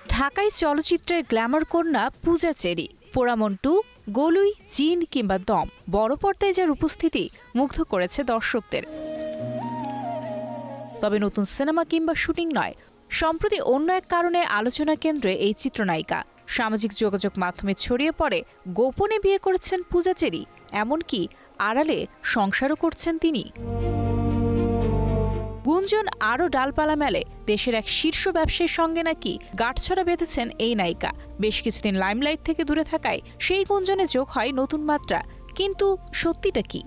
ঢাকাই চলচ্চিত্রের গ্ল্যামার কন্যা পূজা চেরি, পোড়ামন 2, গোলুই, জিন কিংবা দম, বড় পর্দায় যার উপস্থিতি মুগ্ধ করেছে দর্শকদের। তবে নতুন সিনেমা কিংবা শুটিং নয়, সম্প্রতি অন্য এক কারণে আলোচনা কেন্দ্রে এই চিত্রনায়িকা। সামাজিক যোগাযোগ মাধ্যমে ছড়িয়ে পড়ে গোপনে বিয়ে করেছেন পূজা চেরি, এমনকি আড়ালে সংসারও করছেন তিনি। গুঞ্জন আরও ডালপালা মেলে, দেশের এক শীর্ষ ব্যবসায়ীর সঙ্গে নাকি গাঁটছড়া বেঁধেছেন এই নায়িকা। বেশ কিছুদিন লাইমলাইট থেকে দূরে থাকায় সেই গুঞ্জনে যোগ হয় নতুন মাত্রা। কিন্তু সত্যিটা কি?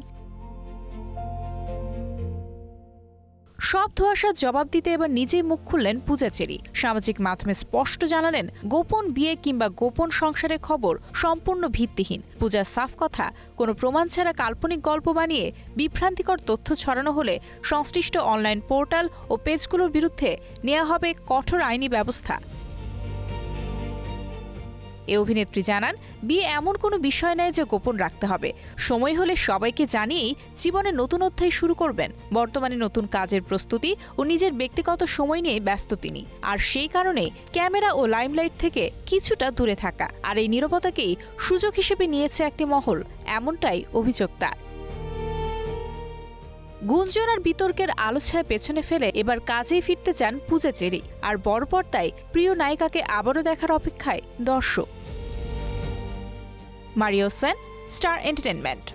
সব ধোঁয়াশার জবাব দিতে এবার নিজেই মুখ খুললেন পূজা চেরি। সামাজিক মাধ্যমে স্পষ্ট জানালেন, গোপন বিয়ে কিংবা গোপন সংসারের খবর সম্পূর্ণ ভিত্তিহীন। পূজার সাফ কথা, কোনো প্রমাণ ছাড়া কাল্পনিক গল্প বানিয়ে বিভ্রান্তিকর তথ্য ছড়ানো হলে সংশ্লিষ্ট অনলাইন পোর্টাল ও পেজগুলোর বিরুদ্ধে নেওয়া হবে কঠোর আইনি ব্যবস্থা। এ অভিনেত্রী জানান, বিয়ে এমন কোনো বিষয় নয় যে গোপন রাখতে হবে। সময় হলে সবাইকে জানিয়েই জীবনে নতুন অধ্যায় শুরু করবেন। বর্তমানে নতুন কাজের প্রস্তুতি ও নিজের ব্যক্তিগত সময় নিয়ে ব্যস্ত তিনি। আর সেই কারণে ক্যামেরা ও লাইমলাইট থেকে কিছুটা দূরে থাকা, আর এই নীরবতাকেই সুযোগ হিসেবে নিয়েছে একটি মহল, এমনটাই অভিযোগ তার। গুঞ্জন আর বিতর্কের আলোচনায় পেছনে ফেলে এবার কাজেই ফিরতে চান পূজা চেরি। আর বড় পর্দায় প্রিয় নায়িকাকে আবারও দেখার অপেক্ষায় দর্শক। Mario Sen, star entertainment.